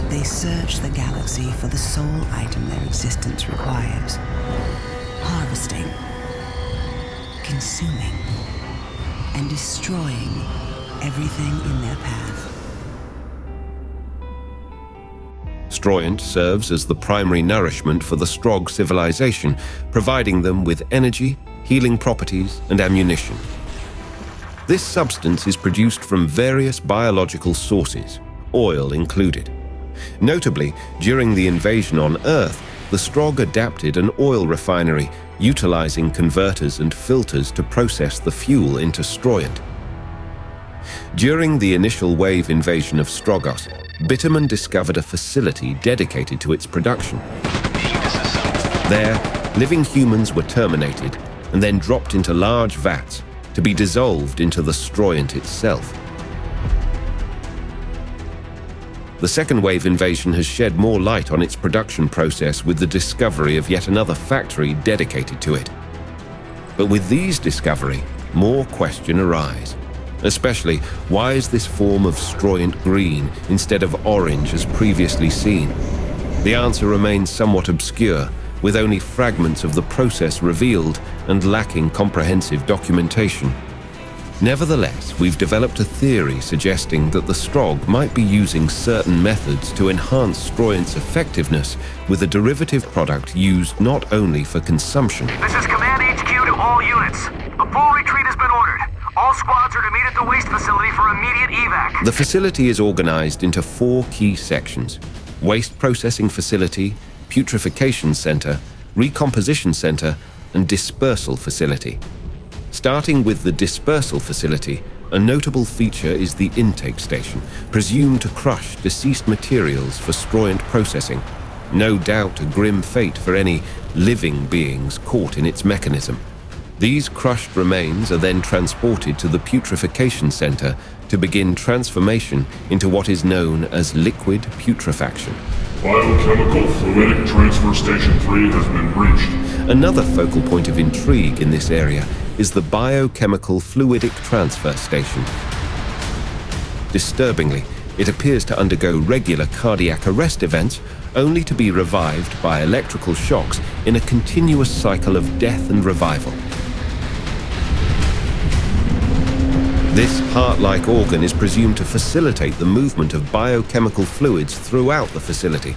They search the galaxy for the sole item their existence requires. Harvesting, consuming, and destroying everything in their path. Stroyent serves as the primary nourishment for the Strog civilization, providing them with energy, healing properties, and ammunition. This substance is produced from various biological sources, oil included. Notably, during the invasion on Earth, the Strog adapted an oil refinery, utilizing converters and filters to process the fuel into Stroyent. During the initial wave invasion of Strogos, Bitterman discovered a facility dedicated to its production. There, living humans were terminated and then dropped into large vats to be dissolved into the Stroyent itself. The second wave invasion has shed more light on its production process with the discovery of yet another factory dedicated to it. But with these discovery, more questions arise. Especially, why is this form of Stroyent green instead of orange as previously seen? The answer remains somewhat obscure, with only fragments of the process revealed and lacking comprehensive documentation. Nevertheless, we've developed a theory suggesting that the Strog might be using certain methods to enhance Stroyent's effectiveness with a derivative product used not only for consumption. This is Command HQ to all units. A full retreat has been ordered. All squads are to meet at the waste facility for immediate evac. The facility is organized into 4 key sections: waste processing facility, putrefaction center, recomposition center, and dispersal facility. Starting with the dispersal facility, a notable feature is the intake station, presumed to crush deceased materials for Stroyent processing. No doubt a grim fate for any living beings caught in its mechanism. These crushed remains are then transported to the putrefaction center to begin transformation into what is known as liquid putrefaction. Biochemical Fluidic Transfer Station 3 has been breached. Another focal point of intrigue in this area is the Biochemical Fluidic Transfer Station. Disturbingly, it appears to undergo regular cardiac arrest events, only to be revived by electrical shocks in a continuous cycle of death and revival. This heart-like organ is presumed to facilitate the movement of biochemical fluids throughout the facility.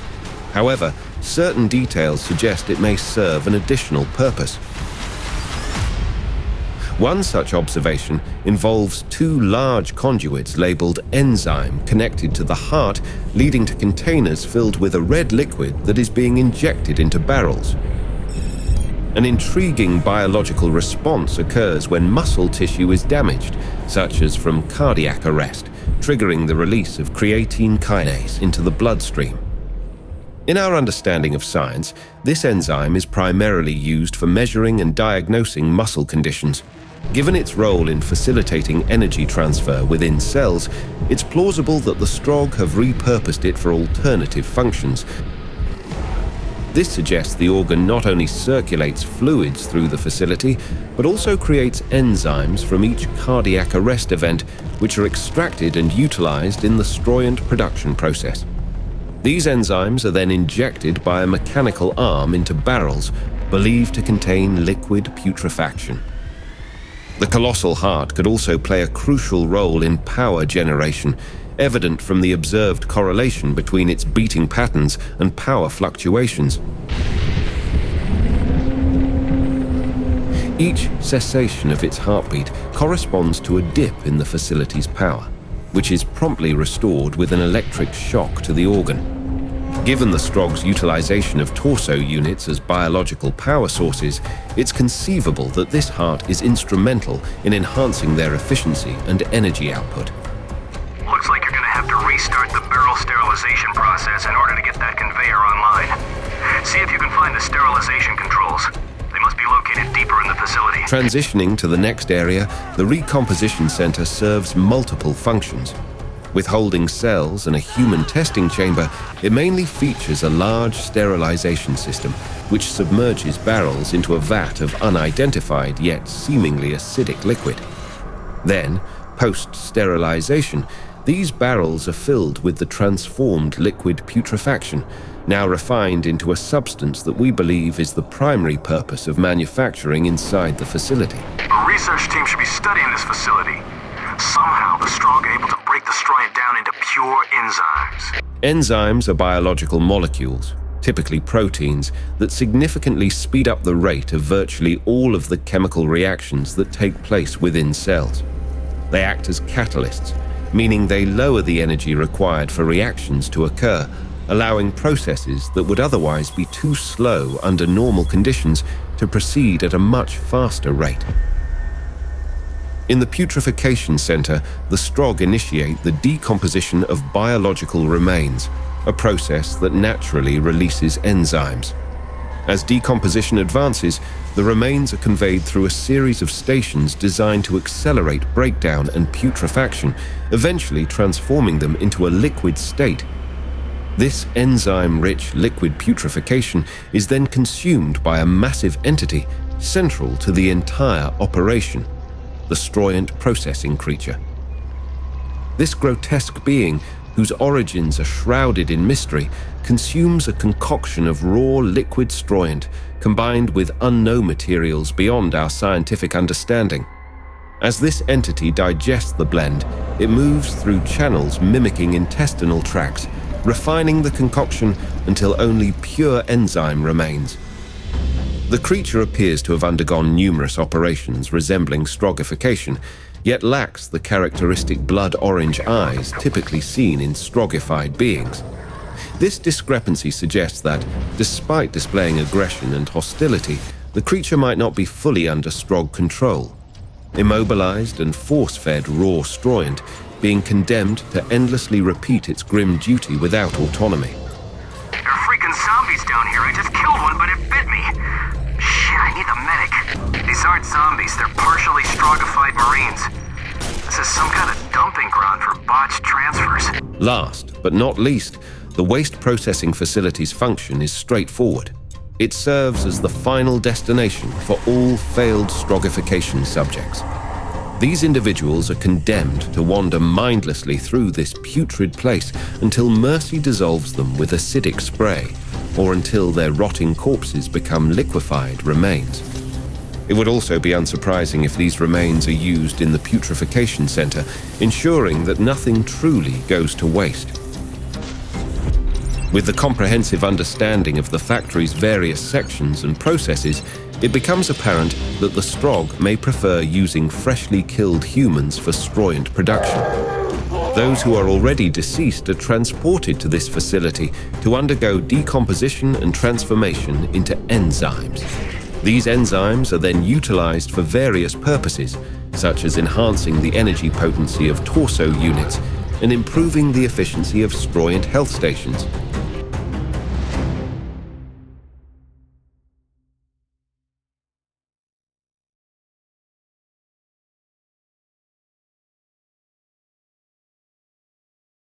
However, certain details suggest it may serve an additional purpose. One such observation involves 2 large conduits labeled enzyme connected to the heart, leading to containers filled with a red liquid that is being injected into barrels. An intriguing biological response occurs when muscle tissue is damaged, such as from cardiac arrest, triggering the release of creatine kinase into the bloodstream. In our understanding of science, this enzyme is primarily used for measuring and diagnosing muscle conditions. Given its role in facilitating energy transfer within cells, it's plausible that the Strog have repurposed it for alternative functions. This suggests the organ not only circulates fluids through the facility, but also creates enzymes from each cardiac arrest event, which are extracted and utilized in the Stroyent production process. These enzymes are then injected by a mechanical arm into barrels, believed to contain liquid putrefaction. The colossal heart could also play a crucial role in power generation, evident from the observed correlation between its beating patterns and power fluctuations. Each cessation of its heartbeat corresponds to a dip in the facility's power, which is promptly restored with an electric shock to the organ. Given the Strog's utilization of torso units as biological power sources, it's conceivable that this heart is instrumental in enhancing their efficiency and energy output. Looks like you're gonna have to restart the barrel sterilization process in order to get that conveyor online. See if you can find the sterilization controls. They must be located deeper in the facility. Transitioning to the next area, the recomposition center serves multiple functions. With holding cells and a human testing chamber, it mainly features a large sterilization system, which submerges barrels into a vat of unidentified yet seemingly acidic liquid. Then, post-sterilization, These barrels are filled with the transformed liquid putrefaction, now refined into a substance that we believe is the primary purpose of manufacturing inside the facility. A research team should be studying this facility. Somehow the Strong are able to break the Stroyent down into pure enzymes. Enzymes are biological molecules, typically proteins, that significantly speed up the rate of virtually all of the chemical reactions that take place within cells. They act as catalysts, meaning they lower the energy required for reactions to occur, allowing processes that would otherwise be too slow under normal conditions to proceed at a much faster rate. In the putrefaction center, the Strog initiate the decomposition of biological remains, a process that naturally releases enzymes. As decomposition advances, the remains are conveyed through a series of stations designed to accelerate breakdown and putrefaction, eventually transforming them into a liquid state. This enzyme-rich liquid putrefaction is then consumed by a massive entity central to the entire operation, the Stroyent processing creature. This grotesque being, whose origins are shrouded in mystery, consumes a concoction of raw liquid Stroyent combined with unknown materials beyond our scientific understanding. As this entity digests the blend, it moves through channels mimicking intestinal tracts, refining the concoction until only pure enzyme remains. The creature appears to have undergone numerous operations resembling strogification, yet lacks the characteristic blood-orange eyes typically seen in strogified beings. This discrepancy suggests that, despite displaying aggression and hostility, the creature might not be fully under Strog control. Immobilized and force-fed raw Stroyent, being condemned to endlessly repeat its grim duty without autonomy. There are freaking zombies down here. I just killed one, but it bit me. Shit, I need a medic. These aren't zombies. They're partially strogified Marines. This is some kind of dumping ground for botched transfers. Last, but not least, the waste processing facility's function is straightforward. It serves as the final destination for all failed strogification subjects. These individuals are condemned to wander mindlessly through this putrid place until mercy dissolves them with acidic spray, or until their rotting corpses become liquefied remains. It would also be unsurprising if these remains are used in the putrefaction center, ensuring that nothing truly goes to waste. With the comprehensive understanding of the factory's various sections and processes, it becomes apparent that the Strog may prefer using freshly killed humans for Stroyent production. Those who are already deceased are transported to this facility to undergo decomposition and transformation into enzymes. These enzymes are then utilized for various purposes, such as enhancing the energy potency of torso units and improving the efficiency of Stroyent health stations.